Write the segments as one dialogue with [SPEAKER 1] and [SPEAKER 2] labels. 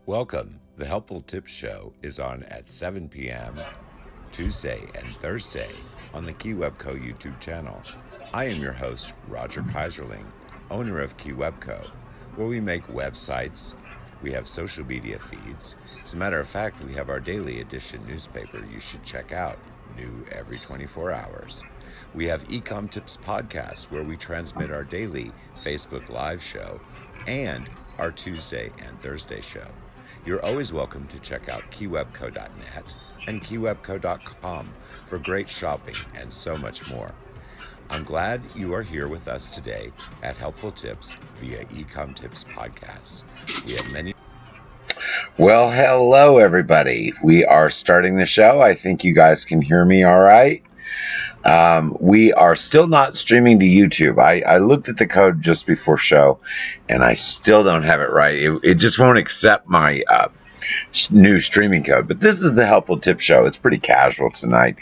[SPEAKER 1] Welcome. The Helpful Tips Show is on at 7 p.m. Tuesday and Thursday on the KeyWebCo YouTube channel. I am your host, Roger Kaiserling, owner of KeyWebCo, where we make websites, we have social media feeds. As a matter of fact, we have our daily edition newspaper you should check out, new every 24 hours. We have Ecom Tips Podcast, where we transmit our daily Facebook Live show and our Tuesday and Thursday show. You're always welcome to check out keywebco.net and keywebco.com for great shopping and so much more. I'm glad you are here with us today at Helpful Tips via Ecom Tips Podcast. We have many.
[SPEAKER 2] Well, hello, everybody. We are starting the show. I think you guys can hear me all right. We are still not streaming to YouTube. I looked at the code just before show, and I still don't have it right. It just won't accept my new streaming code. But this is the Helpful Tip Show. It's pretty casual tonight.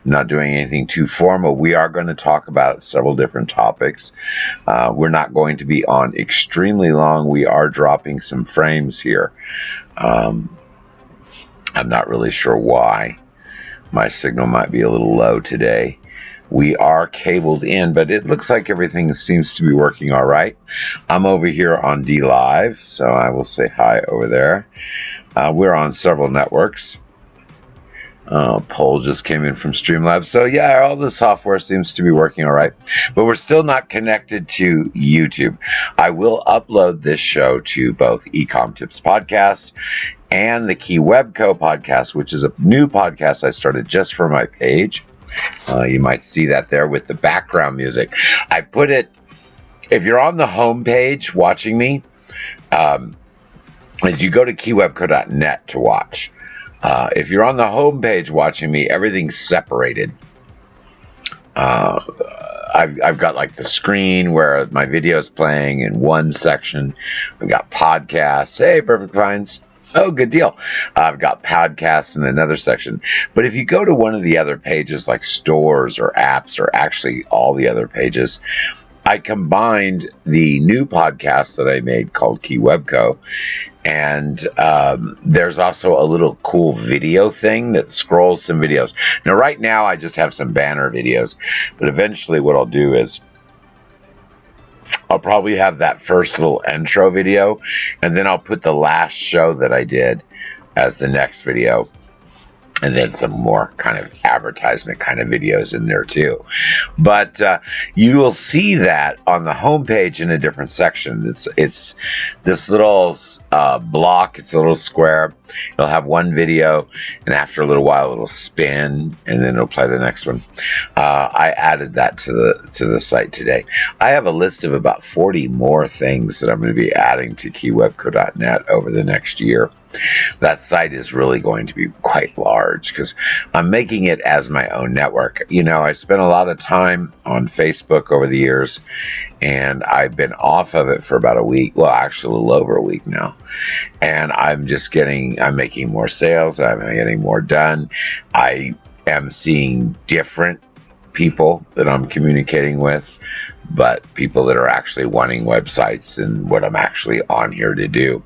[SPEAKER 2] I'm not doing anything too formal. We are going to talk about several different topics. We're not going to be on extremely long. We are dropping some frames here. I'm not really sure why. My signal might be a little low today. We are cabled in, but it looks like everything seems to be working all right. I'm over here on DLive, so I will say hi over there. We're on several networks. Poll just came in from Streamlabs. So yeah, all the software seems to be working all right, but we're still not connected to YouTube. I will upload this show to both Ecom Tips Podcast and the KeyWebCo Podcast, which is a new podcast I started just for my page. You might see that there with the background music. I put it, if you're on the home page watching me, as you go to keywebco.net to watch. If you're on the home page watching me, everything's separated. I've got like the screen where my video is playing in one section. I've got podcasts. Hey, Perfect Finds. Oh, good deal. I've got podcasts in another section. But if you go to one of the other pages like stores or apps or actually all the other pages, I combined the new podcast that I made called Key Web Co. And there's also a little cool video thing that scrolls some videos. Now, right now, I just have some banner videos, but eventually what I'll do is I'll probably have that first little intro video, and then I'll put the last show that I did as the next video, and then some more kind of advertisement kind of videos in there too. But you will see that on the homepage in a different section. It's this little block. It's a little square. It'll have one video, and after a little while, it'll spin, and then it'll play the next one. I added that to the site today. I have a list of about 40 more things that I'm going to be adding to keywebco.net over the next year. That site is really going to be quite large because I'm making it as my own network. You know, I spent a lot of time on Facebook over the years, and I've been off of it for about a week. Well, actually a little over a week now. And I'm making more sales. I'm getting more done. I am seeing different people that I'm communicating with, but people that are actually wanting websites and what I'm actually on here to do.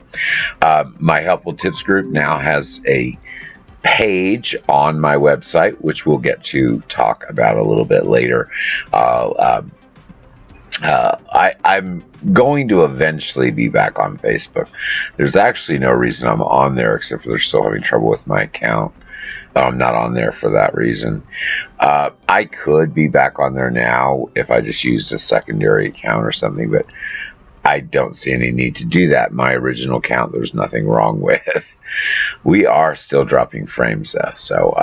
[SPEAKER 2] My Helpful Tips group now has a page on my website, which we'll get to talk about a little bit later. I'm going to eventually be back on Facebook. There's actually no reason I'm on there except for they're still having trouble with my account. I'm not on there for that reason. I could be back on there now if I just used a secondary account or something, but I don't see any need to do that. My original account, there's nothing wrong with. We are still dropping frames though, so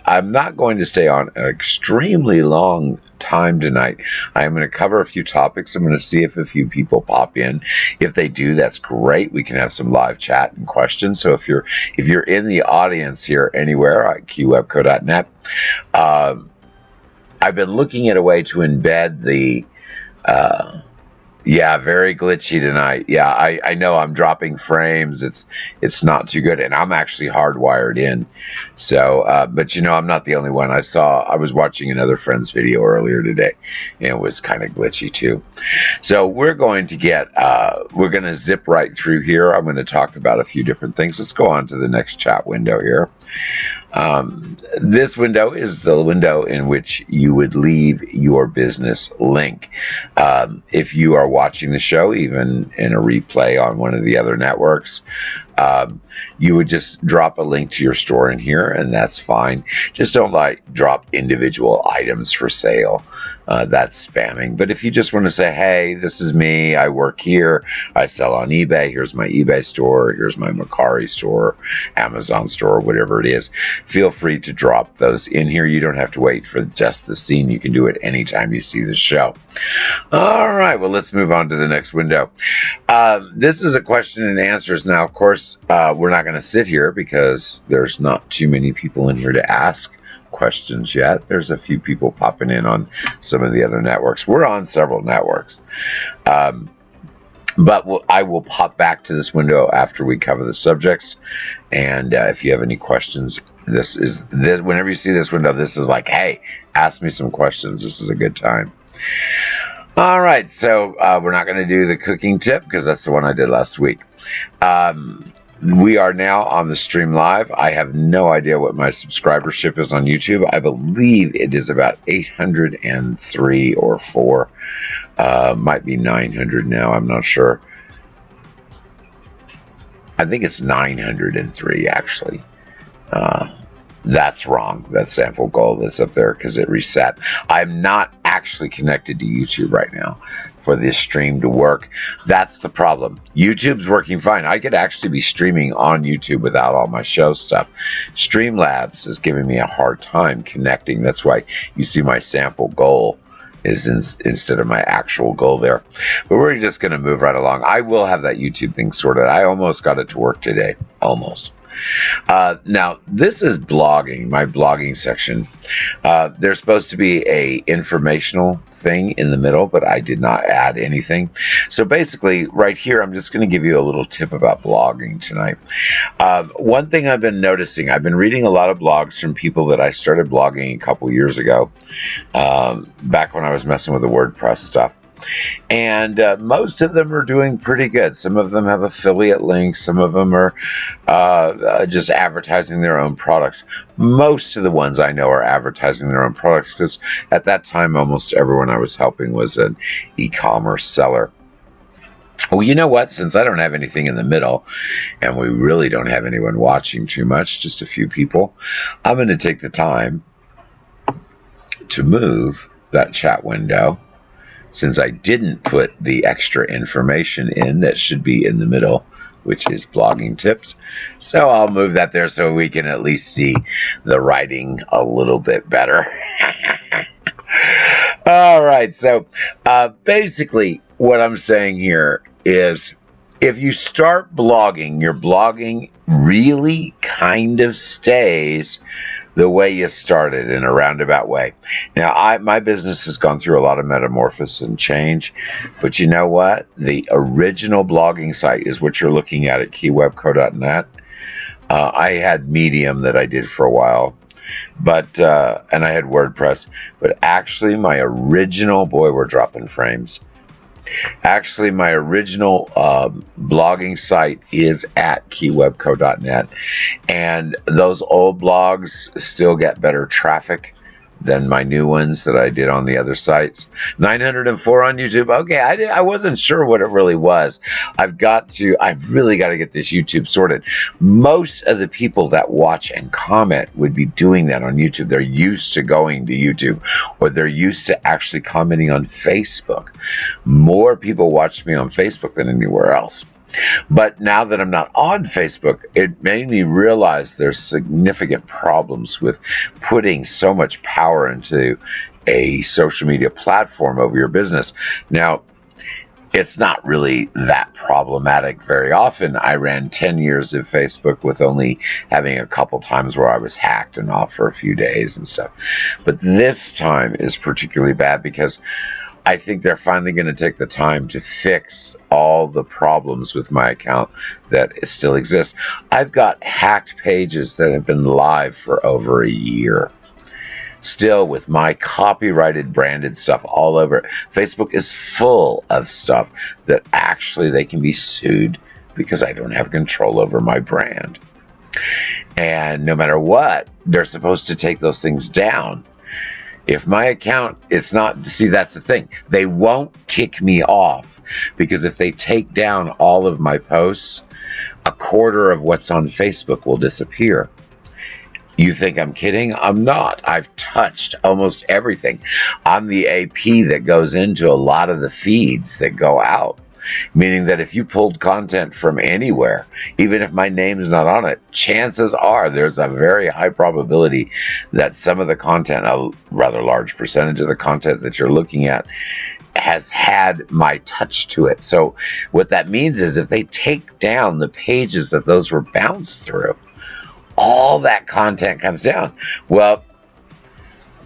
[SPEAKER 2] I'm not going to stay on an extremely long time tonight. I'm going to cover a few topics. I'm going to see if a few people pop in. If they do, that's great. We can have some live chat and questions. So if you're in the audience here anywhere at keywebco.net, I've been looking at a way to embed the yeah, very glitchy tonight. Yeah, I know I'm dropping frames. It's not too good, and I'm actually hardwired in. So, but you know, I'm not the only one. I was watching another friend's video earlier today, and it was kind of glitchy too. So we're going to zip right through here. I'm going to talk about a few different things. Let's go on to the next chat window here. This window is the window in which you would leave your business link. If you are watching the show, even in a replay on one of the other networks, you would just drop a link to your store in here, and that's fine. Just don't drop individual items for sale. That's spamming. But if you just want to say, hey, this is me, I work here, I sell on eBay, here's my eBay store, here's my Mercari store, Amazon store, whatever it is, feel free to drop those in here. You don't have to wait for just the scene. You can do it anytime you see the show. All right, well, let's move on to the next window. This is a question and answers. Now, of course, we're not going to sit here because there's not too many people in here to ask questions yet. There's a few people popping in on some of the other networks. We're on several networks. But I will pop back to this window after we cover the subjects. And if you have any questions, whenever you see this window, this is like, hey, ask me some questions. This is a good time. All right, so we're not going to do the cooking tip because that's the one I did last week. We are now on the stream live. I have no idea what my subscribership is on YouTube. I believe it is about 803 or 4. Might be 900 now. I'm not sure. I think it's 903 actually. That's wrong. That's Sample Gold that's up there because it reset. I'm not actually connected to YouTube right now for this stream to work. That's the problem. YouTube's working fine. I could actually be streaming on YouTube without all my show stuff. Streamlabs is giving me a hard time connecting. That's why you see my sample goal is instead of my actual goal there. But we're just going to move right along. I will have that YouTube thing sorted. I almost got it to work today. Almost. Now, this is blogging, my blogging section. There's supposed to be a informational thing in the middle, but I did not add anything. So basically, right here, I'm just going to give you a little tip about blogging tonight. One thing I've been noticing, I've been reading a lot of blogs from people that I started blogging a couple years ago, back when I was messing with the WordPress stuff. And most of them are doing pretty good. Some of them have affiliate links. Some of them are just advertising their own products. Most of the ones I know are advertising their own products because at that time, almost everyone I was helping was an e-commerce seller. Well, you know what? Since I don't have anything in the middle and we really don't have anyone watching too much, just a few people, I'm going to take the time to move that chat window, since I didn't put the extra information in that should be in the middle, which is blogging tips. So I'll move that there so we can at least see the writing a little bit better. All right, so basically what I'm saying here is if you start blogging, your blogging really kind of stays the way you started in a roundabout way. Now, my business has gone through a lot of metamorphosis and change, but you know what? The original blogging site is what you're looking at keywebco.net. I had Medium that I did for a while, but and I had WordPress, but actually my original, boy, we're dropping frames. Actually, my original blogging site is at keywebco.net, and those old blogs still get better traffic than my new ones that I did on the other sites. 904 on YouTube. Okay, I wasn't sure what it really was. I've really got to get this YouTube sorted. Most of the people that watch and comment would be doing that on YouTube. They're used to going to YouTube, or they're used to actually commenting on Facebook. More people watch me on Facebook than anywhere else. But now that I'm not on Facebook, it made me realize there's significant problems with putting so much power into a social media platform over your business. Now, it's not really that problematic very often. I ran 10 years of Facebook with only having a couple times where I was hacked and off for a few days and stuff. But this time is particularly bad because I think they're finally going to take the time to fix all the problems with my account that still exist. I've got hacked pages that have been live for over a year, still with my copyrighted branded stuff all over it. Facebook is full of stuff that actually they can be sued because I don't have control over my brand. And no matter what, they're supposed to take those things down. If my account, it's not, see, that's the thing. They won't kick me off because if they take down all of my posts, a quarter of what's on Facebook will disappear. You think I'm kidding? I'm not. I've touched almost everything. I'm the AP that goes into a lot of the feeds that go out. Meaning that if you pulled content from anywhere, even if my name is not on it, chances are there's a very high probability that some of the content, a rather large percentage of the content that you're looking at, has had my touch to it. So what that means is if they take down the pages that those were bounced through, all that content comes down. Well,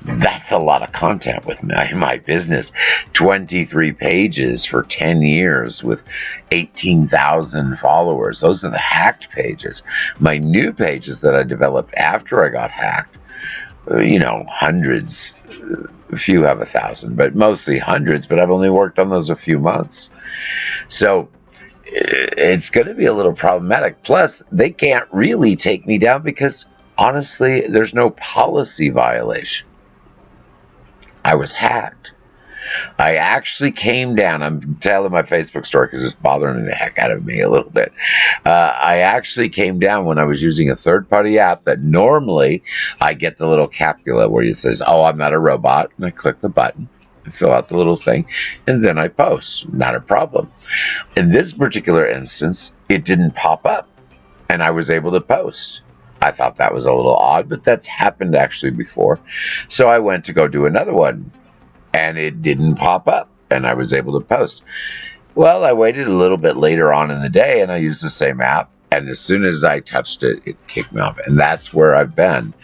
[SPEAKER 2] that's a lot of content with my business. 23 pages for 10 years with 18,000 followers. Those are the hacked pages. My new pages that I developed after I got hacked, hundreds, a few have 1,000, but mostly hundreds, but I've only worked on those a few months. So it's going to be a little problematic. Plus, they can't really take me down because, honestly, there's no policy violation. I was hacked. I actually came down. I'm telling my Facebook story because it's bothering the heck out of me a little bit. I actually came down when I was using a third-party app that normally I get the little capula where it says, "Oh, I'm not a robot," and I click the button. I fill out the little thing, and then I post. Not a problem. In this particular instance, it didn't pop up, and I was able to post. I thought that was a little odd, but that's happened actually before. So I went to go do another one, and it didn't pop up, and I was able to post. Well, I waited a little bit later on in the day, and I used the same app, and as soon as I touched it, it kicked me off, and that's where I've been.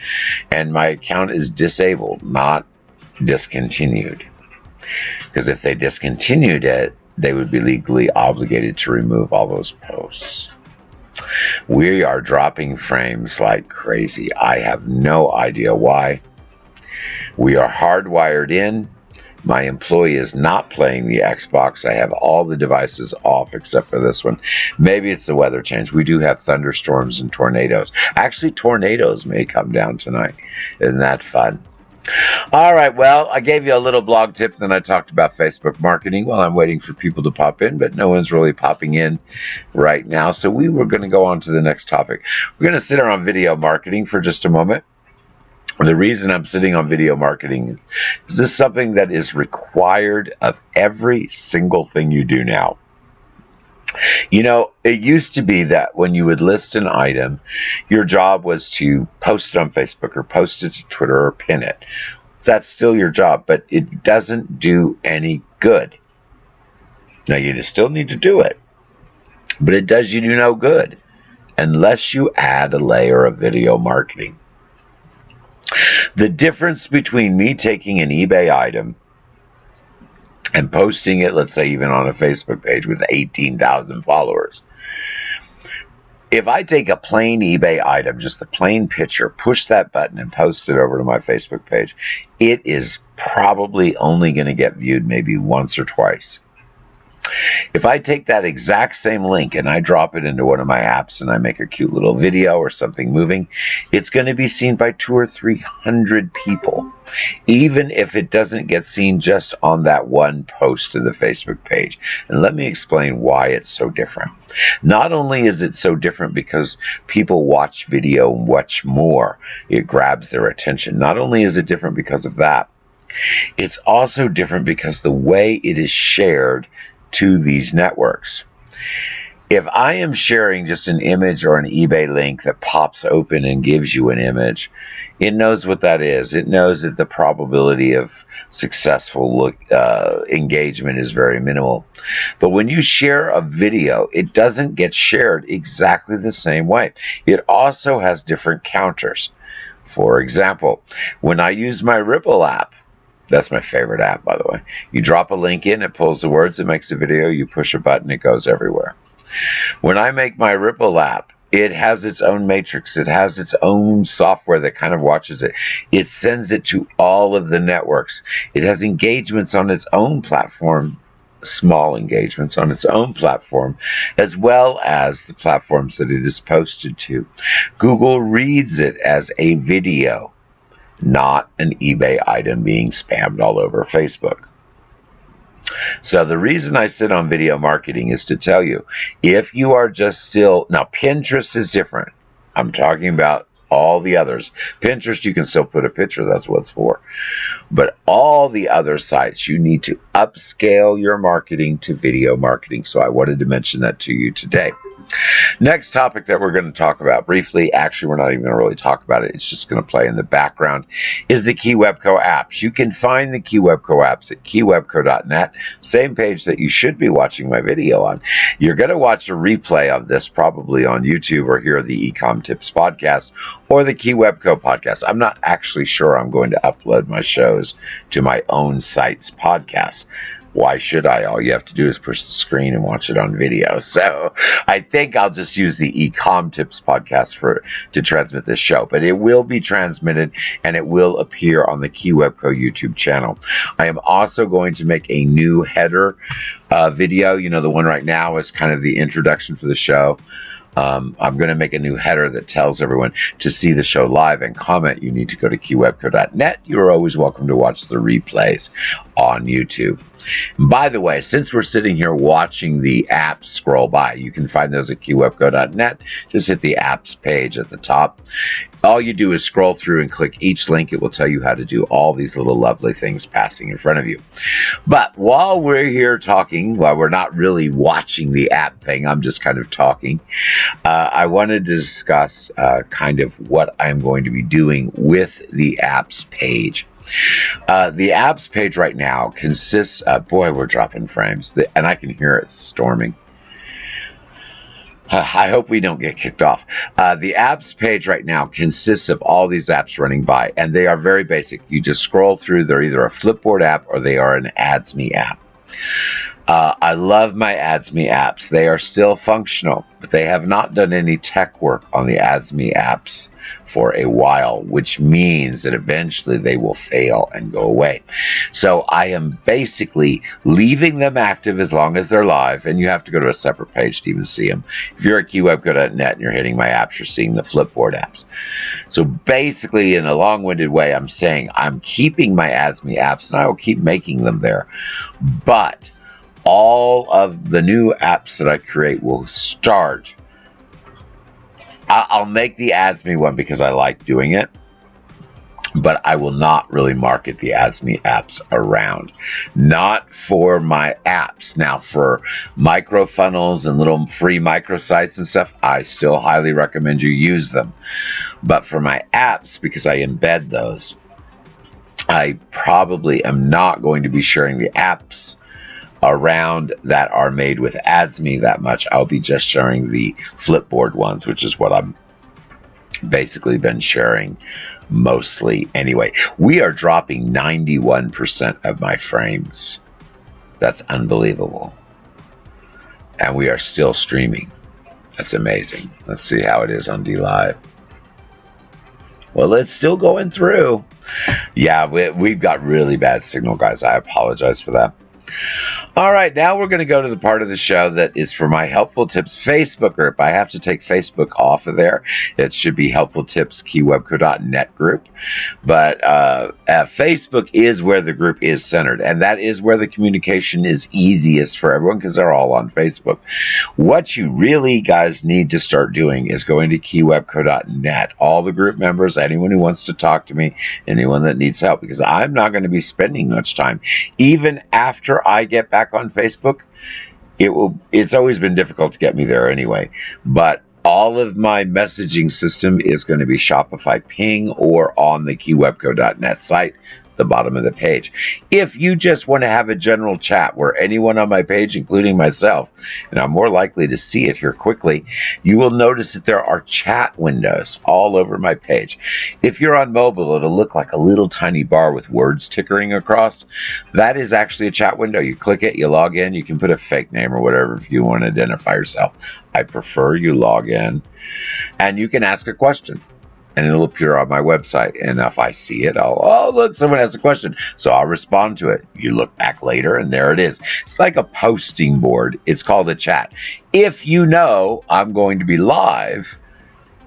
[SPEAKER 2] And my account is disabled, not discontinued. Because if they discontinued it, they would be legally obligated to remove all those posts. We are dropping frames like crazy. I have no idea why. We are hardwired in My employee is not playing the Xbox. I have all the devices off except for this one. Maybe it's the weather change. We do have thunderstorms and tornadoes. Actually, tornadoes may come down tonight. Isn't that fun? All right, well, I gave you a little blog tip, then I talked about Facebook marketing while I'm waiting for people to pop in, but no one's really popping in right now. So we were going to go on to the next topic. We're going to sit on video marketing for just a moment. The reason I'm sitting on video marketing is this something that is required of every single thing you do now. You know, it used to be that when you would list an item, your job was to post it on Facebook or post it to Twitter or pin it. That's still your job, but it doesn't do any good. Now, you still need to do it, but it does you no good unless you add a layer of video marketing. The difference between me taking an eBay item and posting it, let's say even on a Facebook page with 18,000 followers. If I take a plain eBay item, just the plain picture, push that button and post it over to my Facebook page, it is probably only going to get viewed maybe once or twice. If I take that exact same link and I drop it into one of my apps and I make a cute little video or something moving, it's going to be seen by 200 or 300 people, even if it doesn't get seen just on that one post to the Facebook page. And let me explain why it's so different. Not only is it so different because people watch video much more, it grabs their attention. Not only is it different because of that, it's also different because the way it is shared to these networks. If I am sharing just an image or an eBay link that pops open and gives you an image, it knows what that is. It knows that the probability of successful engagement is very minimal. But when you share a video, it doesn't get shared exactly the same way. It also has different counters. For example, when I use my Ripple app, that's my favorite app, by the way. You drop a link in, it pulls the words, it makes a video, you push a button, it goes everywhere. When I make my Ripple app, it has its own matrix. It has its own software that kind of watches it. It sends it to all of the networks. It has engagements on its own platform, small engagements on its own platform, as well as the platforms that it is posted to. Google reads it as a video, not an eBay item being spammed all over Facebook. So the reason I sit on video marketing is to tell you, if you are just still, now Pinterest is different. I'm talking about all the others. Pinterest, you can still put a picture, that's what it's for. But all the other sites, you need to upscale your marketing to video marketing. So I wanted to mention that to you today. Next topic that we're going to talk about briefly, actually we're not even going to really talk about it, it's just going to play in the background, is the KeyWebco apps. You can find the KeyWebco apps at keywebco.net, same page that you should be watching my video on. You're going to watch a replay of this probably on YouTube or hear the Ecom Tips podcast or the KeyWebco podcast. I'm not actually sure I'm going to upload my shows to my own site's podcast. Why should I? All you have to do is push the screen and watch it on video. So I think I'll just use the Ecom Tips podcast to transmit this show. But it will be transmitted and it will appear on the KeyWebco YouTube channel. I am also going to make a new header video. You know, the one right now is kind of the introduction for the show. I'm going to make a new header that tells everyone to see the show live and comment. You need to go to keywebco.net. You're always welcome to watch the replays on YouTube. By the way, since we're sitting here watching the apps scroll by, you can find those at keywebco.net. Just hit the apps page at the top. All you do is scroll through and click each link. It will tell you how to do all these little lovely things passing in front of you. But while we're here talking, while we're not really watching the app thing, I'm just kind of talking, I wanted to discuss kind of what I'm going to be doing with the apps page. The apps page right now consists of, boy, we're dropping frames, and I can hear it storming. I hope we don't get kicked off. The apps page right now consists of all these apps running by, and they are very basic. You just scroll through. They're either a Flipboard app or they are an AdsMe app. I love my AdsMe apps. They are still functional, but they have not done any tech work on the AdsMe apps for a while, which means that eventually they will fail and go away. So I am basically leaving them active as long as they're live, and you have to go to a separate page to even see them. If you're at keywebco.net and you're hitting my apps, you're seeing the Flipboard apps. So basically, in a long-winded way, I'm saying I'm keeping my AdsMe apps, and I will keep making them there. But all of the new apps that I create will start. I'll make the AdsMe one because I like doing it, but I will not really market the AdsMe apps around. Not for my apps. Now, for micro funnels and little free microsites and stuff, I still highly recommend you use them. But for my apps, because I embed those, I probably am not going to be sharing the apps around that are made with AdsMe that much. I'll be just sharing the Flipboard ones, which is what I'm basically been sharing mostly anyway. We are dropping 91% of my frames. That's unbelievable. And we are still streaming. That's amazing. Let's see how it is on DLive. Well, it's still going through. Yeah, we've got really bad signal, guys. I apologize for that. All right, now we're going to go to the part of the show that is for my Helpful Tips Facebook group. I have to take Facebook off of there. It should be Helpful Tips keywebco.net group. But Facebook is where the group is centered, and that is where the communication is easiest for everyone because they're all on Facebook. What you really guys need to start doing is going to keywebco.net. All the group members, anyone who wants to talk to me, anyone that needs help, because I'm not going to be spending much time. Even after I get back on Facebook, it's always been difficult to get me there anyway, but all of my messaging system is going to be Shopify Ping or on the keywebco.net site, the bottom of the page. If you just want to have a general chat where anyone on my page, including myself, and I'm more likely to see it here quickly, you will notice that there are chat windows all over my page. If you're on mobile, it'll look like a little tiny bar with words tickering across. That is actually a chat window. You click it, you log in, you can put a fake name or whatever if you want to identify yourself. I prefer you log in, and you can ask a question. And it'll appear on my website. And if I see it, oh, look, someone has a question. So I'll respond to it. You look back later, and there it is. It's like a posting board. It's called a chat. If you know I'm going to be live,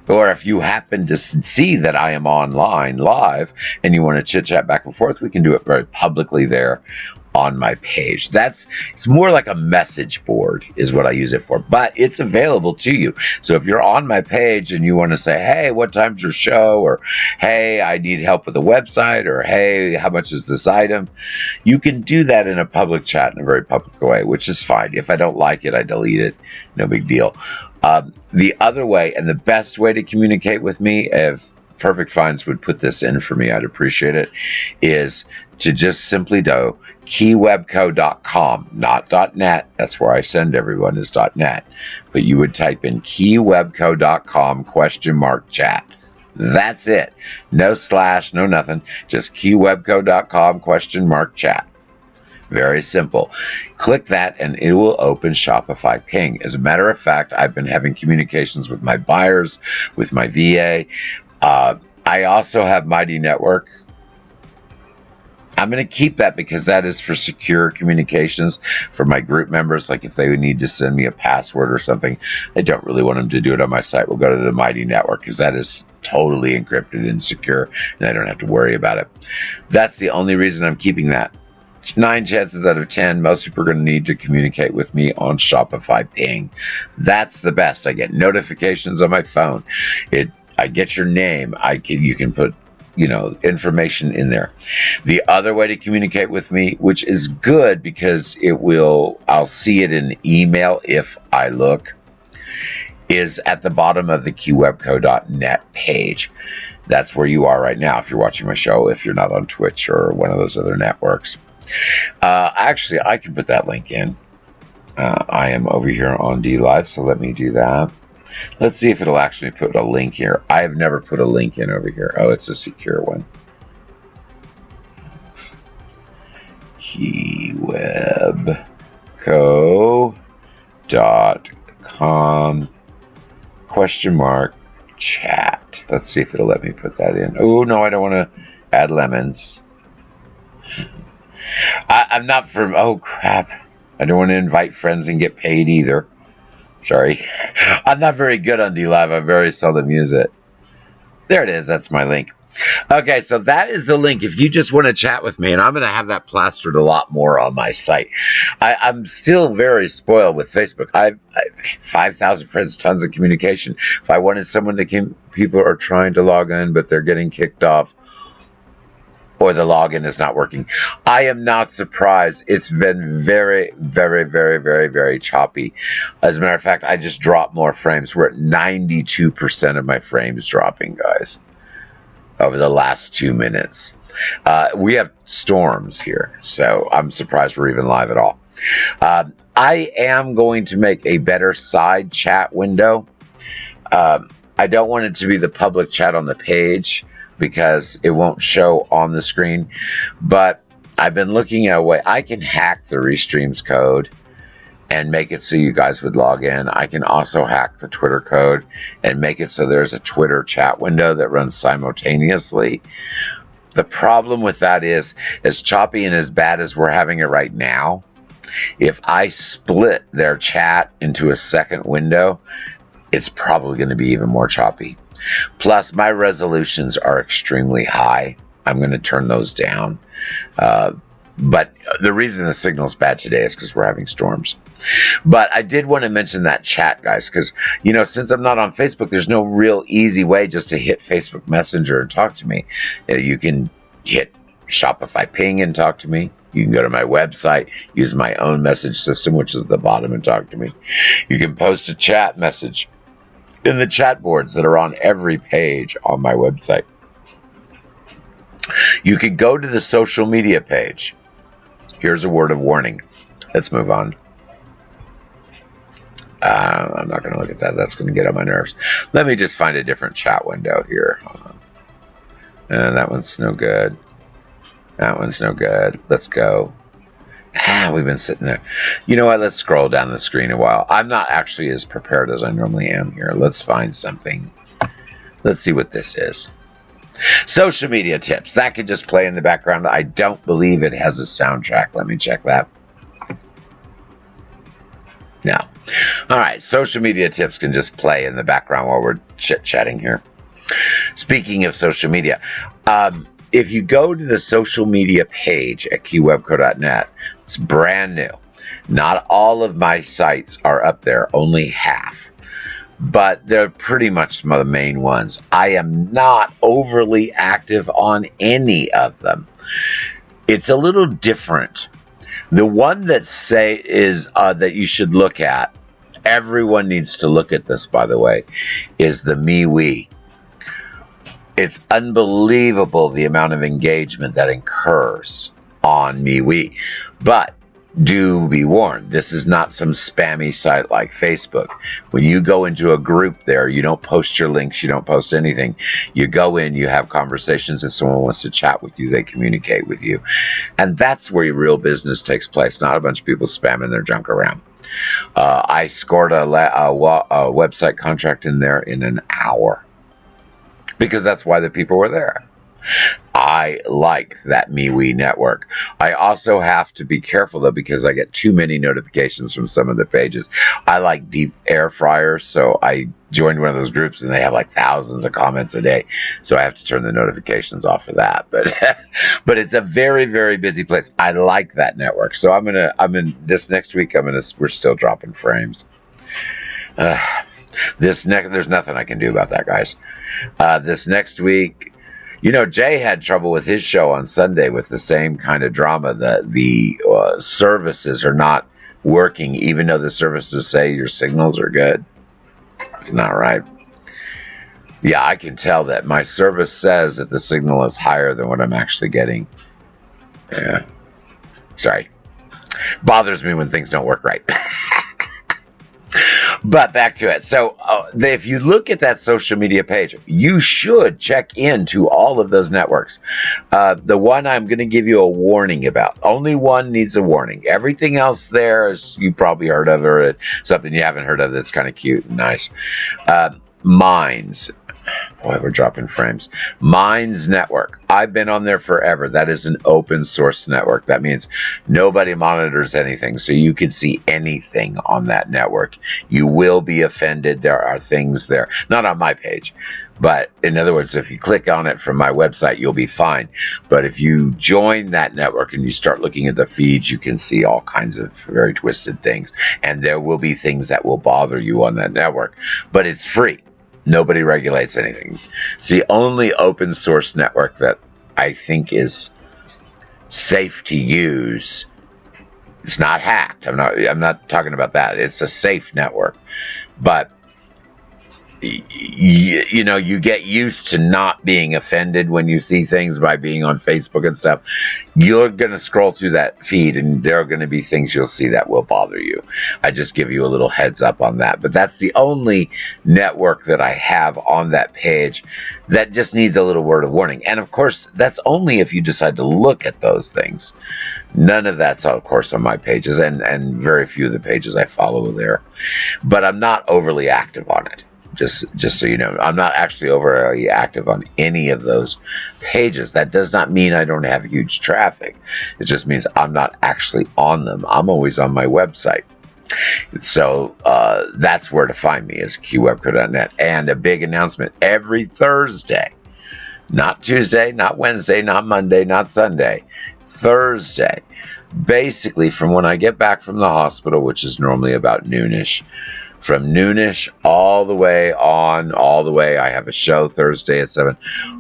[SPEAKER 2] or if you happen to see that I am online live, and you want to chit-chat back and forth, we can do it very publicly there on my page. It's more like a message board is what I use it for, but it's available to you. So if you're on my page and you want to say, hey, what time's your show? Or, hey, I need help with the website, or hey, how much is this item? You can do that in a public chat in a very public way, which is fine. If I don't like it, I delete it. No big deal. The other way, and the best way to communicate with me, if Perfect Finds would put this in for me, I'd appreciate it, is to just simply do keywebco.com, not .net. That's where I send everyone is .net. But you would type in keywebco.com !chat. That's it. No slash, no nothing. Just keywebco.com !chat. Very simple. Click that and it will open Shopify Ping. As a matter of fact, I've been having communications with my buyers, with my VA. I also have Mighty Network. I'm going to keep that because that is for secure communications for my group members. Like if they would need to send me a password or something, I don't really want them to do it on my site. We'll go to the Mighty Network because that is totally encrypted and secure, and I don't have to worry about it. That's the only reason I'm keeping that. 9 chances out of 10, most people are going to need to communicate with me on Shopify Ping. That's the best. I get notifications on my phone. I get your name. You can put information in there. The other way to communicate with me, which is good because I'll see it in email if I look, is at the bottom of the keywebco.net page. That's where you are right now if you're watching my show, if you're not on Twitch or one of those other networks. Actually, I can put that link in. I am over here on DLive, so let me do that. Let's see if it'll actually put a link here. I have never put a link in over here. Oh, it's a secure one. keywebco.com?chat. Let's see if it'll let me put that in. Oh, no, I don't want to add lemons. I'm not from... Oh, crap. I don't want to invite friends and get paid either. Sorry. I'm not very good on DLive. I very seldom use it. There it is. That's my link. Okay, so that is the link. If you just want to chat with me, and I'm going to have that plastered a lot more on my site. I'm still very spoiled with Facebook. I've 5,000 friends, tons of communication. If I wanted someone to people are trying to log in, but they're getting kicked off, or the login is not working. I am not surprised. It's been very, very, very, very, very choppy. As a matter of fact, I just dropped more frames. We're at 92% of my frames dropping, guys, over the last 2 minutes. We have storms here, so I'm surprised we're even live at all. I am going to make a better side chat window. I don't want it to be the public chat on the page, because it won't show on the screen, but I've been looking at a way I can hack the Restreams code and make it so you guys would log in. I can also hack the Twitter code and make it so there's a Twitter chat window that runs simultaneously. The problem with that is, as choppy and as bad as we're having it right now, if I split their chat into a second window, it's probably going to be even more choppy. Plus, my resolutions are extremely high. I'm going to turn those down. But the reason the signal's bad today is because we're having storms. But I did want to mention that chat, guys, because, you know, since I'm not on Facebook, there's no real easy way just to hit Facebook Messenger and talk to me. You can hit Shopify Ping and talk to me. You can go to my website, use my own message system, which is at the bottom, and talk to me. You can post a chat message in the chat boards that are on every page on my website. You could go to the social media page. Here's a word of warning. Let's move on. I'm not going to look at that. That's going to get on my nerves. Let me just find a different chat window here. Hold on. That one's no good. That one's no good. Let's go. We've been sitting there. You know what? Let's scroll down the screen a while. I'm not actually as prepared as I normally am here. Let's find something. Let's see what this is. Social media tips. That could just play in the background. I don't believe it has a soundtrack. Let me check that. No. All right. Social media tips can just play in the background while we're chit-chatting here. Speaking of social media, if you go to the social media page at keywebco.net, it's brand new. Not all of my sites are up there, only half. But they're pretty much some of the main ones. I am not overly active on any of them. It's a little different. The one that that you should look at, everyone needs to look at this, by the way, is the MeWe. It's unbelievable the amount of engagement that occurs on MeWe. But do be warned, this is not some spammy site like Facebook. When you go into a group there, you don't post your links, you don't post anything. You go in, you have conversations. If someone wants to chat with you, they communicate with you. And that's where your real business takes place, not a bunch of people spamming their junk around. I scored a website contract in there in an hour, because that's why the people were there. I like that MeWe network. I also have to be careful, though, because I get too many notifications from some of the pages. I like deep air fryers, so I joined one of those groups, and they have like thousands of comments a day, so I have to turn the notifications off for that. But it's a very, very busy place. I like that network, so this next week. We're still dropping frames. There's nothing I can do about that, guys. This next week. You know, Jay had trouble with his show on Sunday with the same kind of drama. The services are not working, even though the services say your signals are good. It's not right. Yeah, I can tell that my service says that the signal is higher than what I'm actually getting. Yeah. Sorry. Bothers me when things don't work right. But back to it. So if you look at that social media page, you should check into all of those networks. The one I'm going to give you a warning about, only one needs a warning. Everything else there is you probably heard of, or something you haven't heard of that's kind of cute and nice. Minds. Boy, we're dropping frames. Minds Network. I've been on there forever. That is an open source network. That means nobody monitors anything, so you can see anything on that network. You will be offended. There are things there. Not on my page, but in other words, if you click on it from my website, you'll be fine. But if you join that network and you start looking at the feeds, you can see all kinds of very twisted things. And there will be things that will bother you on that network. But it's free. Nobody regulates anything. It's the only open source network that I think is safe to use. It's not hacked. I'm not talking about that. It's a safe network. But you know, you get used to not being offended when you see things by being on Facebook and stuff. You're going to scroll through that feed and there are going to be things you'll see that will bother you. I just give you a little heads up on that. But that's the only network that I have on that page that just needs a little word of warning. And of course, that's only if you decide to look at those things. None of that's, of course, on my pages, and very few of the pages I follow there. But I'm not overly active on it. Just so you know, I'm not actually overly active on any of those pages. That does not mean I don't have huge traffic. It just means I'm not actually on them. I'm always on my website. So that's where to find me, is QWebco.net. And a big announcement every Thursday, not Tuesday, not Wednesday, not Monday, not Sunday, Thursday. Basically, from when I get back from the hospital, which is normally about noonish, from noonish all the way, I have a show Thursday at 7,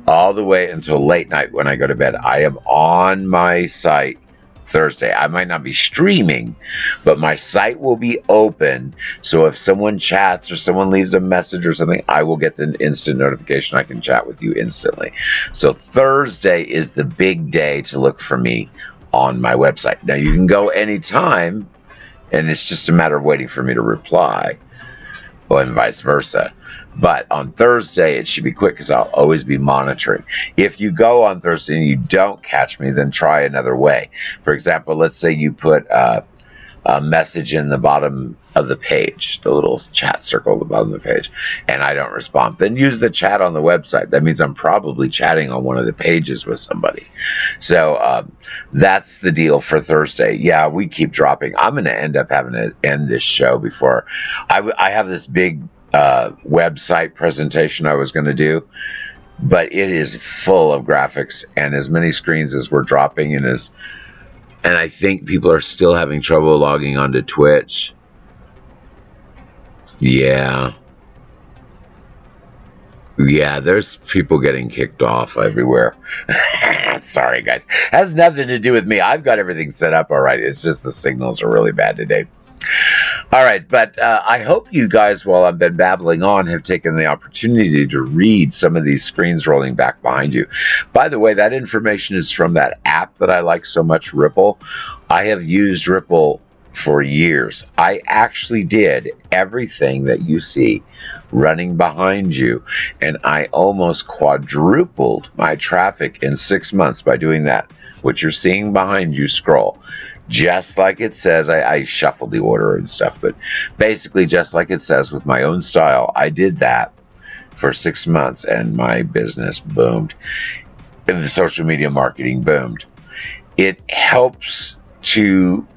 [SPEAKER 2] all the way until late night when I go to bed. I am on my site Thursday. I might not be streaming, but my site will be open. So if someone chats or someone leaves a message or something, I will get the instant notification. I can chat with you instantly. So Thursday is the big day to look for me on my website. Now you can go anytime, and it's just a matter of waiting for me to reply, and vice versa. But on Thursday, it should be quick because I'll always be monitoring. If you go on Thursday and you don't catch me, then try another way. For example, let's say you put a message in the bottom of the page, the little chat circle at the bottom of the page, and I don't respond. Then use the chat on the website. That means I'm probably chatting on one of the pages with somebody. So that's the deal for Thursday. Yeah, we keep dropping. I'm going to end up having to end this show before I have this big website presentation I was going to do, but it is full of graphics and as many screens as we're dropping, and I think people are still having trouble logging onto Twitch. Yeah, there's people getting kicked off everywhere. Sorry, guys. Has nothing to do with me. I've got everything set up all right. It's just the signals are really bad today. All right, but I hope you guys, while I've been babbling on, have taken the opportunity to read some of these screens rolling back behind you. By the way, that information is from that app that I like so much, Ripple. I have used Ripple for years. I actually did everything that you see running behind you, and I almost quadrupled my traffic in 6 months by doing that. What you're seeing behind you scroll. Just like it says, I shuffled the order and stuff, but basically just like it says with my own style, I did that for 6 months and my business boomed. And the social media marketing boomed. It helps to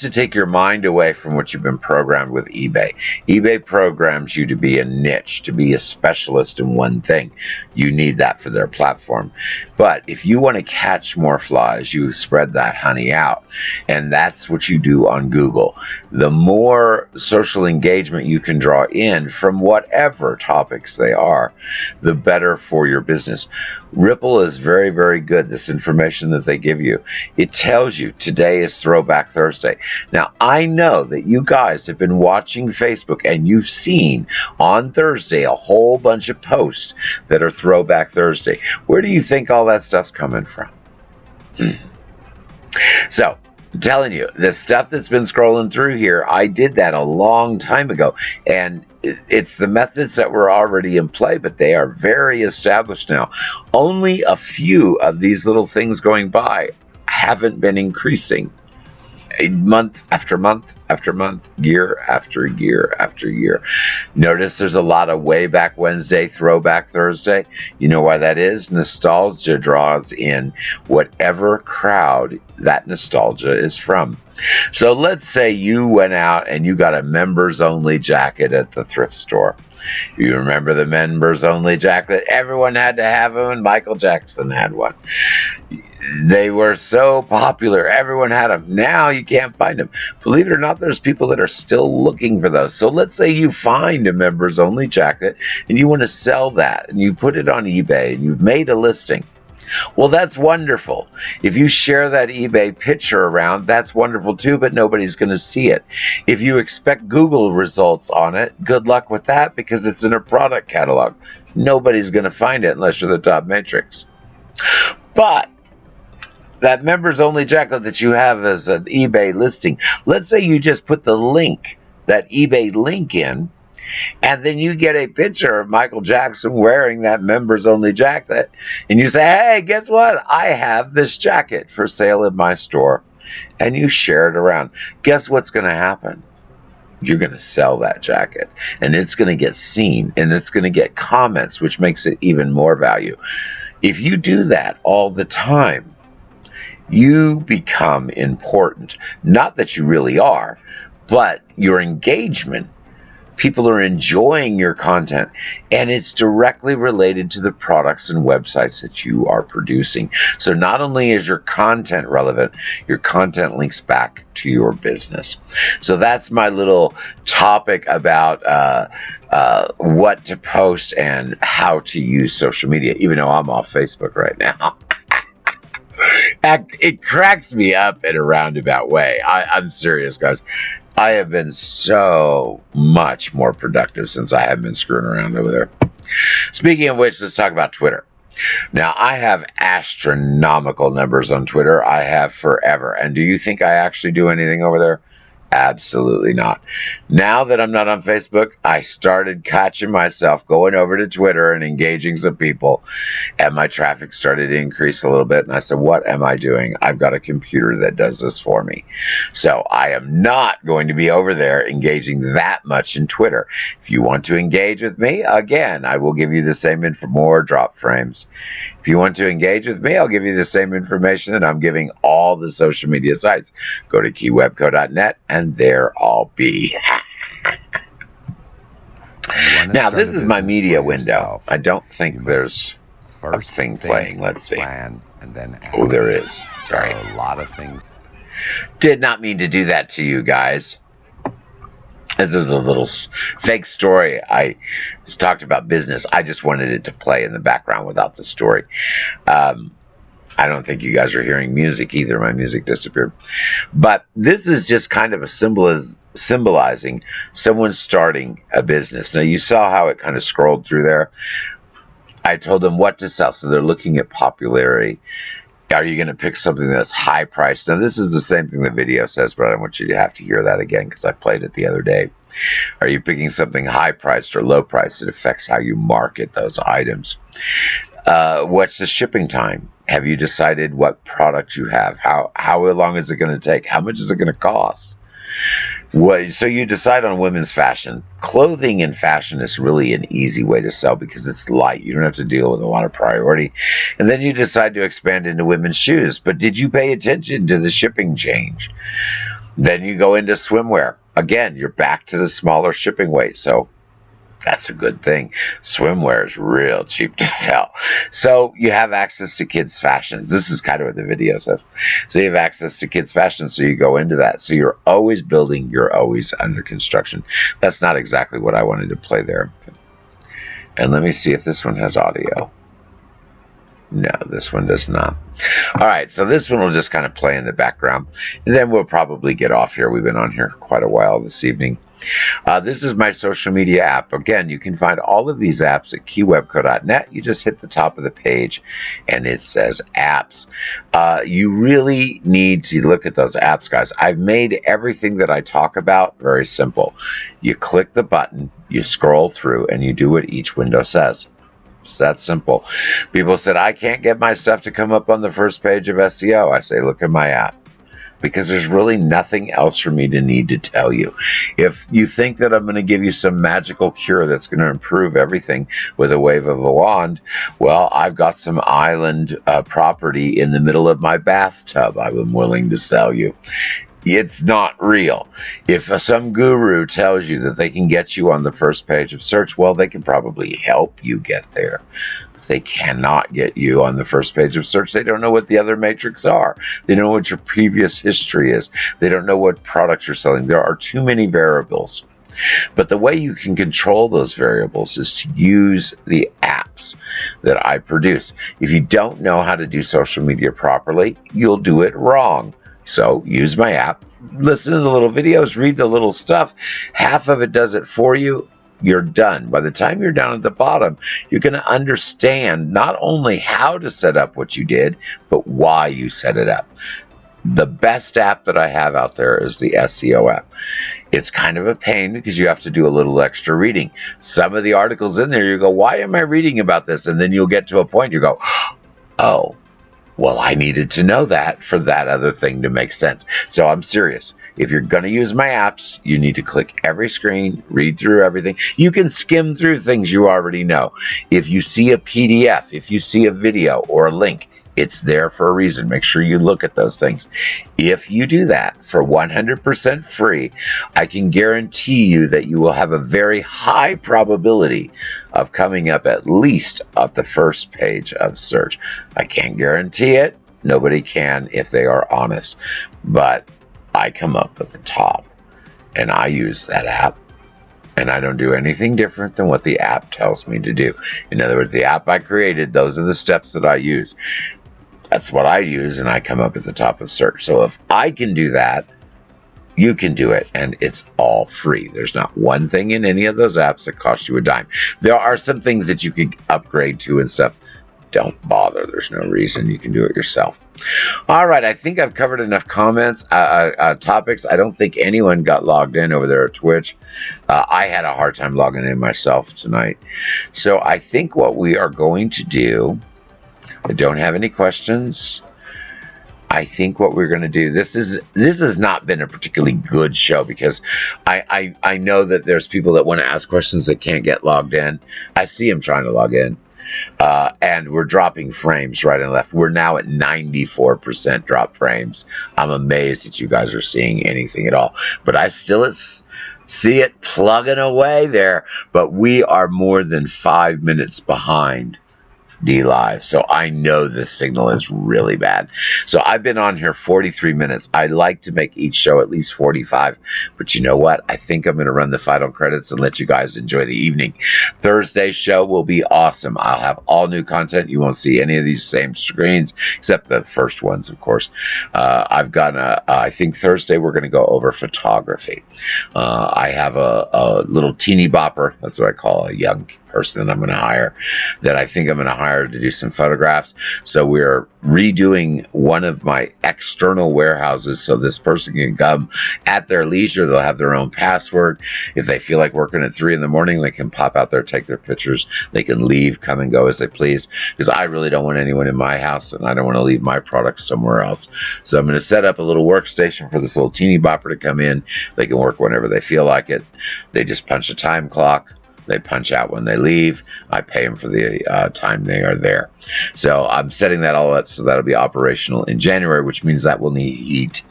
[SPEAKER 2] take your mind away from what you've been programmed with eBay. eBay programs you to be a niche, to be a specialist in one thing. You need that for their platform. But if you want to catch more flies, you spread that honey out. And that's what you do on Google. The more social engagement you can draw in from whatever topics they are, the better for your business. Ripple is very, very good. This information that they give you, it tells you today is Throwback Thursday. Now, I know that you guys have been watching Facebook and you've seen on Thursday a whole bunch of posts that are Throwback Thursday. Where do you think all that stuff's coming from? So, I'm telling you, the stuff that's been scrolling through here, I did that a long time ago. And it's the methods that were already in play, but they are very established now. Only a few of these little things going by haven't been increasing month after month after month, year after year after year. Notice there's a lot of way back Wednesday, throwback Thursday. You know why that is? Nostalgia draws in whatever crowd that nostalgia is from. So let's say you went out and you got a members only jacket at the thrift store. You remember the members only jacket? Everyone had to have them, and Michael Jackson had one. They were so popular. Everyone had them. Now you can't find them. Believe it or not, there's people that are still looking for those. So let's say you find a members only jacket and you want to sell that and you put it on eBay and you've made a listing. Well, that's wonderful. If you share that eBay picture around, that's wonderful too, but nobody's going to see it. If you expect Google results on it, good luck with that because it's in a product catalog. Nobody's going to find it unless you're the top matrix. But that members only jacket that you have as an eBay listing, let's say you just put the link, that eBay link in, and then you get a picture of Michael Jackson wearing that members only jacket, and you say, hey, guess what? I have this jacket for sale in my store. And you share it around. Guess what's going to happen? You're going to sell that jacket, and it's going to get seen, and it's going to get comments, which makes it even more value. If you do that all the time, you become important. Not that you really are, but your engagement. People are enjoying your content, and it's directly related to the products and websites that you are producing. So not only is your content relevant, your content links back to your business. So that's my little topic about what to post and how to use social media, even though I'm off Facebook right now. It cracks me up in a roundabout way. I'm serious, guys. I have been so much more productive since I haven't been screwing around over there. Speaking of which, let's talk about Twitter. Now, I have astronomical numbers on Twitter. I have forever. And do you think I actually do anything over there? Absolutely not. Now that I'm not on Facebook, I started catching myself going over to Twitter and engaging some people, and my traffic started to increase a little bit. And I said, what am I doing? I've got a computer that does this for me. So I am not going to be over there engaging that much in Twitter. If you want to engage with me, again, I will give you the same more drop frames. If you want to engage with me, I'll give you the same information that I'm giving all the social media sites. Go to keywebco.net and there I'll be. Now, this is my media window. I don't think there's a thing playing. Let's see.
[SPEAKER 1] Plan, and then
[SPEAKER 2] Oh, there is. Sorry.
[SPEAKER 1] A lot of things.
[SPEAKER 2] Did not mean to do that to you guys. This is a little fake story. I just talked about business. I just wanted it to play in the background without the story. I don't think you guys are hearing music either. My music disappeared. But this is just kind of a symbolizing someone starting a business. Now, you saw how it kind of scrolled through there. I told them what to sell. So they're looking at popularity. Are you going to pick something that's high priced? Now, this is the same thing the video says, but I don't want you to have to hear that again because I played it the other day. Are you picking something high priced or low priced? It affects how you market those items. What's the shipping time? Have you decided what product you have? How long is it going to take? How much is it going to cost? So you decide on women's fashion. Clothing and fashion is really an easy way to sell because it's light. You don't have to deal with a lot of priority. And then you decide to expand into women's shoes. But did you pay attention to the shipping change? Then you go into swimwear. Again, you're back to the smaller shipping weight. So that's a good thing. Swimwear is real cheap to sell. So you have access to kids' fashions. This is kind of what the video says. So you have access to kids' fashion, so you go into that. So you're always building, you're always under construction. That's not exactly what I wanted to play there. And let me see if this one has audio. No, this one does not. All right, so this one will just kind of play in the background, and then we'll probably get off here. We've been on here quite a while this evening. This is my social media app. Again, you can find all of these apps at keywebco.net. You just hit the top of the page, and it says apps. You really need to look at those apps, guys. I've made everything that I talk about very simple. You click the button, you scroll through, and you do what each window says. It's that simple. People said, I can't get my stuff to come up on the first page of SEO. I say, look at my app. Because there's really nothing else for me to need to tell you. If you think that I'm going to give you some magical cure that's going to improve everything with a wave of a wand, well, I've got some island property in the middle of my bathtub I'm willing to sell you. It's not real. If some guru tells you that they can get you on the first page of search, well, they can probably help you get there. They cannot get you on the first page of search. They don't know what the other metrics are. They don't know what your previous history is. They don't know what products you're selling. There are too many variables. But the way you can control those variables is to use the apps that I produce. If you don't know how to do social media properly, you'll do it wrong. So use my app, listen to the little videos, read the little stuff. Half of it does it for you. You're done. By the time you're down at the bottom, you're going to understand not only how to set up what you did, but why you set it up. The best app that I have out there is the SEO app. It's kind of a pain because you have to do a little extra reading. Some of the articles in there, you go, why am I reading about this? And then you'll get to a point, you go, oh, well, I needed to know that for that other thing to make sense. So I'm serious. If you're going to use my apps, you need to click every screen, read through everything. You can skim through things you already know. If you see a PDF, if you see a video or a link, it's there for a reason. Make sure you look at those things. If you do that for 100% free, I can guarantee you that you will have a very high probability of coming up at least at the first page of search. I can't guarantee it. Nobody can if they are honest. But I come up at the top, and I use that app. And I don't do anything different than what the app tells me to do. In other words, the app I created, those are the steps that I use. That's what I use, and I come up at the top of search. So if I can do that, you can do it, and it's all free. There's not one thing in any of those apps that costs you a dime. There are some things that you could upgrade to and stuff. Don't bother. There's no reason. You can do it yourself. All right. I think I've covered enough comments, topics. I don't think anyone got logged in over there at Twitch. I had a hard time logging in myself tonight. So I think what we are going to do, I don't have any questions. I think what we're going to do, this has not been a particularly good show because I know that there's people that want to ask questions that can't get logged in. I see them trying to log in. And we're dropping frames right and left. We're now at 94% drop frames. I'm amazed that you guys are seeing anything at all. But I still see it plugging away there. But we are more than 5 minutes behind DLive. So I know the signal is really bad. So I've been on here 43 minutes. I like to make each show at least 45. But you know what? I think I'm going to run the final credits and let you guys enjoy the evening. Thursday's show will be awesome. I'll have all new content. You won't see any of these same screens, except the first ones, of course. I think Thursday we're going to go over photography. I have a little teeny bopper. That's what I call a young person that I'm going to hire, that I think I'm going to hire to do some photographs. So we're redoing one of my external warehouses so this person can come at their leisure. They'll have their own password. If they feel like working at 3 in the morning, they can pop out there, take their pictures. They can leave, come and go as they please, because I really don't want anyone in my house and I don't want to leave my products somewhere else. So I'm going to set up a little workstation for this little teeny bopper to come in. They can work whenever they feel like it. They just punch a time clock. They punch out when they leave. I pay them for the time they are there. So I'm setting that all up so that'll be operational in January, which means that will need heat.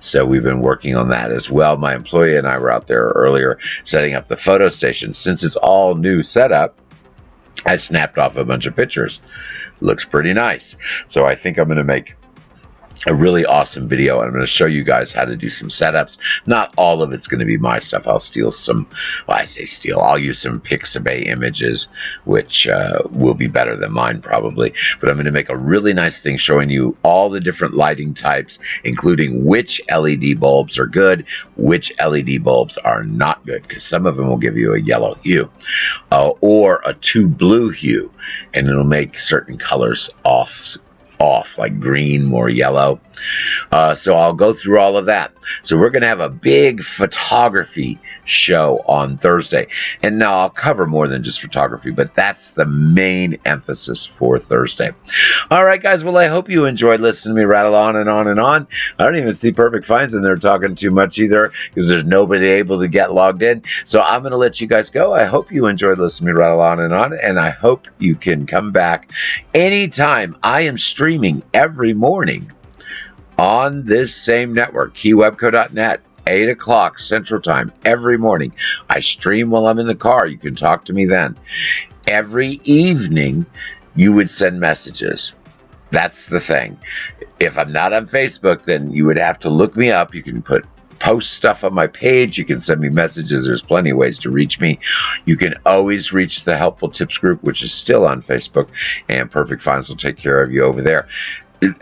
[SPEAKER 2] So we've been working on that as well. My employee and I were out there earlier setting up the photo station. Since it's all new setup, I snapped off a bunch of pictures. Looks pretty nice. So I think I'm going to make a really awesome video. I'm going to show you guys how to do some setups. Not all of it's going to be my stuff. I'll steal some, well, I say steal, I'll use some Pixabay images, which will be better than mine probably. But I'm going to make a really nice thing showing you all the different lighting types, including which LED bulbs are good, which LED bulbs are not good, because some of them will give you a yellow hue or a too blue hue, and it'll make certain colors off, like green, more yellow. So I'll go through all of that. So we're going to have a big photography show on Thursday. And now I'll cover more than just photography, but that's the main emphasis for Thursday. All right, guys. Well, I hope you enjoyed listening to me rattle on and on and on. I don't even see Perfect Finds in there talking too much either, because there's nobody able to get logged in. So I'm going to let you guys go. I hope you enjoyed listening to me rattle on, and I hope you can come back anytime. I am streaming every morning on this same network, keywebco.net, 8 o'clock Central Time, every morning. I stream while I'm in the car. You can talk to me then. Every evening, you would send messages. That's the thing. If I'm not on Facebook, then you would have to look me up. You can post stuff on my page. You can send me messages. There's plenty of ways to reach me. You can always reach the Helpful Tips group, which is still on Facebook, and Perfect Finds will take care of you over there.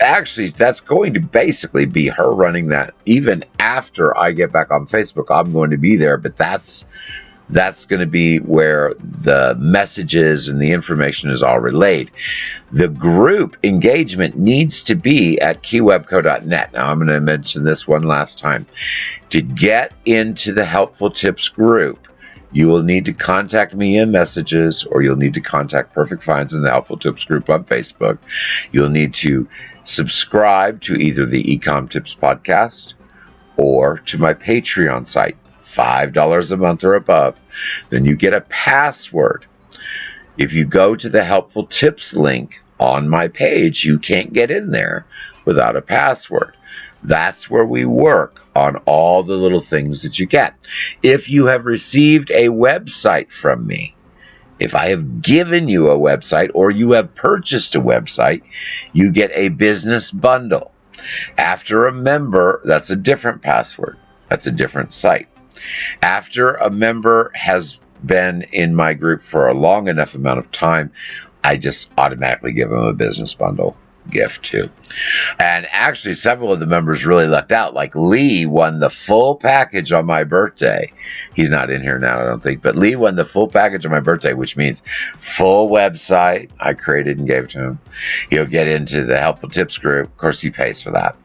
[SPEAKER 2] Actually, that's going to basically be her running that. Even after I get back on Facebook, I'm going to be there, but that's going to be where the messages and the information is all relayed. The group engagement needs to be at keywebco.net. Now, I'm going to mention this one last time. To get into the Helpful Tips group, you will need to contact me in messages, or you'll need to contact Perfect Finds in the Helpful Tips group on Facebook. You'll need to subscribe to either the Ecom Tips podcast or to my Patreon site, $5 a month or above. Then you get a password. If you go to the Helpful Tips link on my page, you can't get in there without a password. That's where we work on all the little things that you get. If you have received a website from me, if I have given you a website or you have purchased a website, you get a business bundle. After a member, that's a different password. That's a different site. After a member has been in my group for a long enough amount of time, I just automatically give them a business bundle gift too. And actually, several of the members really lucked out. Like Lee won the full package on my birthday. He's not in here now, I don't think, but Lee won the full package on my birthday, which means full website I created and gave to him. He'll get into the Helpful Tips group. Of course, he pays for that.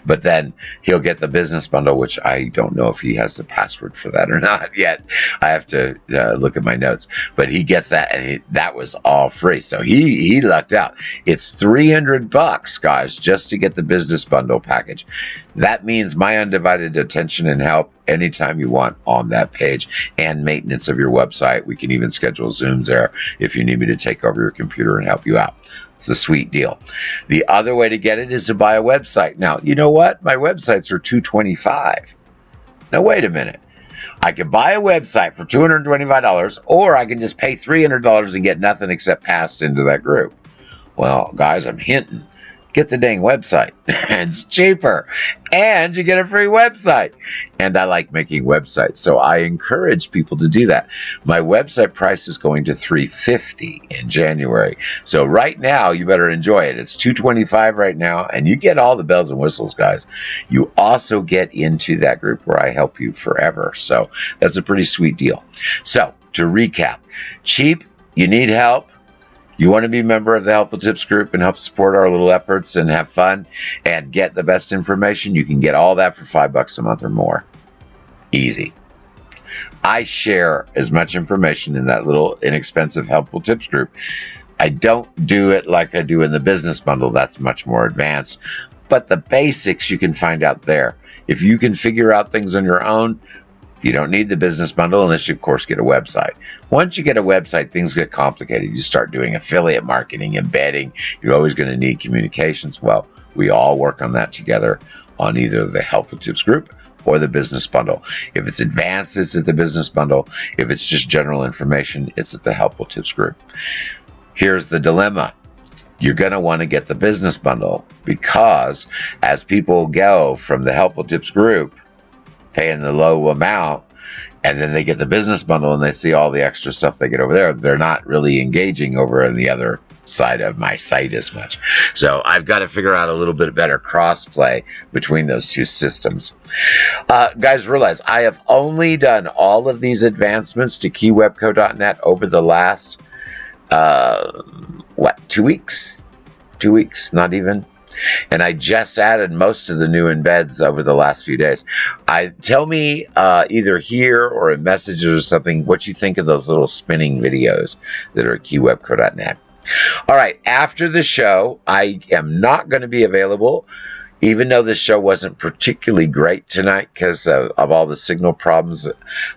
[SPEAKER 2] But then he'll get the business bundle, which I don't know if he has the password for that or not yet. I have to look at my notes. But he gets that, and that was all free. So he lucked out. It's $300, guys, just to get the business bundle package. That means my undivided attention and help anytime you want on that page, and maintenance of your website. We can even schedule Zooms there if you need me to take over your computer and help you out. It's a sweet deal. The other way to get it is to buy a website. Now, you know what? My websites are $225. Now, wait a minute. I can buy a website for $225, or I can just pay $300 and get nothing except passed into that group. Well, guys, I'm hinting. Get the dang website. It's cheaper. And you get a free website. And I like making websites, so I encourage people to do that. My website price is going to $350 in January. So right now, you better enjoy it. It's $225 right now, and you get all the bells and whistles, guys. You also get into that group where I help you forever. So that's a pretty sweet deal. So to recap, cheap, you need help. You want to be a member of the Helpful Tips group and help support our little efforts and have fun and get the best information, you can get all that for $5 a month or more. Easy. I share as much information in that little inexpensive Helpful Tips group. I don't do it like I do in the business bundle. That's much more advanced. But the basics you can find out there. If you can figure out things on your own, you don't need the business bundle unless you, of course, get a website. Once you get a website, things get complicated. You start doing affiliate marketing, embedding. You're always going to need communications. Well, we all work on that together on either the Helpful Tips group or the business bundle. If it's advanced, it's at the business bundle. If it's just general information, it's at the Helpful Tips group. Here's the dilemma. you're going to want to get the business bundle, because as people go from the Helpful Tips group paying the low amount, and then they get the business bundle and they see all the extra stuff they get over there, they're not really engaging over on the other side of my site as much. So I've got to figure out a little bit better cross-play between those two systems. Guys, realize I have only done all of these advancements to keywebco.net over the last 2 weeks? 2 weeks, not even. And I just added most of the new embeds over the last few days. Tell me either here or in messages or something what you think of those little spinning videos that are at keywebco.net. All right, after the show, I am not going to be available, even though this show wasn't particularly great tonight because of all the signal problems.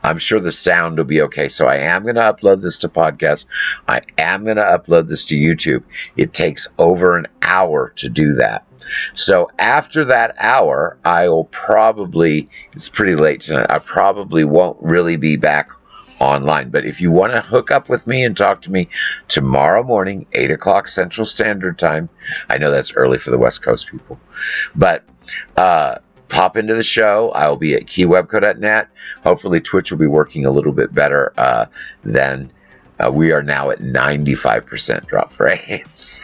[SPEAKER 2] I'm sure the sound will be okay. So I am going to upload this to podcast. I am going to upload this to YouTube. It takes over an hour to do that. So after that hour, I will probably, it's pretty late tonight, I probably won't really be back online. But if you want to hook up with me and talk to me tomorrow morning, 8 o'clock Central Standard Time, I know that's early for the West Coast people, but pop into the show. I will be at keywebco.net. Hopefully Twitch will be working a little bit better than we are now at 95% drop frames.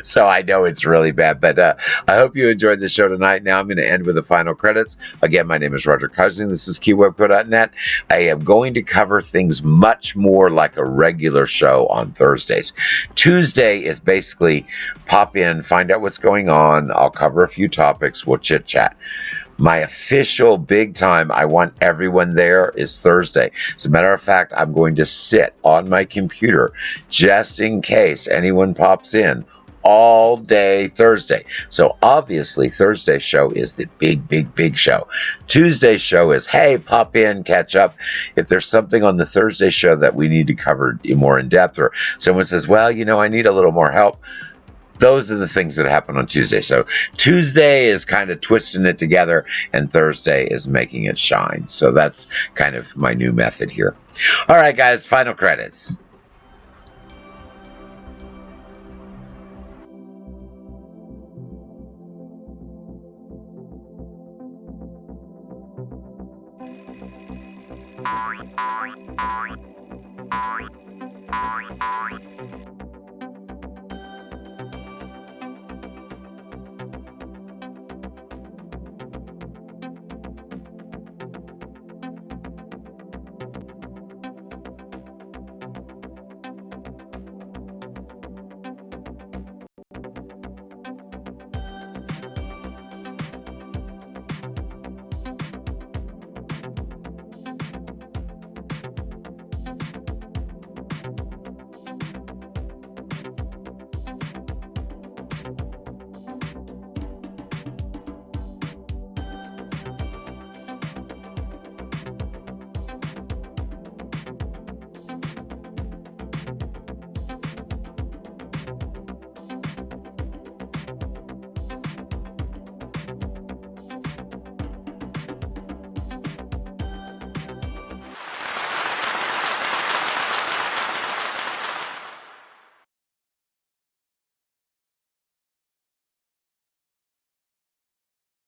[SPEAKER 2] So I know it's really bad, but I hope you enjoyed the show tonight. Now I'm going to end with the final credits. Again, my name is Roger Keisling. This is keywebco.net. I am going to cover things much more like a regular show on Thursdays. Tuesday is basically pop in, find out what's going on. I'll cover a few topics. We'll chit chat. My official big time, I want everyone there, is Thursday. As a matter of fact, I'm going to sit on my computer just in case anyone pops in all day Thursday. So obviously Thursday's show is the big show. Tuesday's show is, hey, pop in, catch up. If there's something on the Thursday show that we need to cover more in depth, or someone says, well, I need a little more help, those are the things that happen on Tuesday. So Tuesday is kind of twisting it together, and Thursday is making it shine. So that's kind of my new method here. All right, guys, final credits.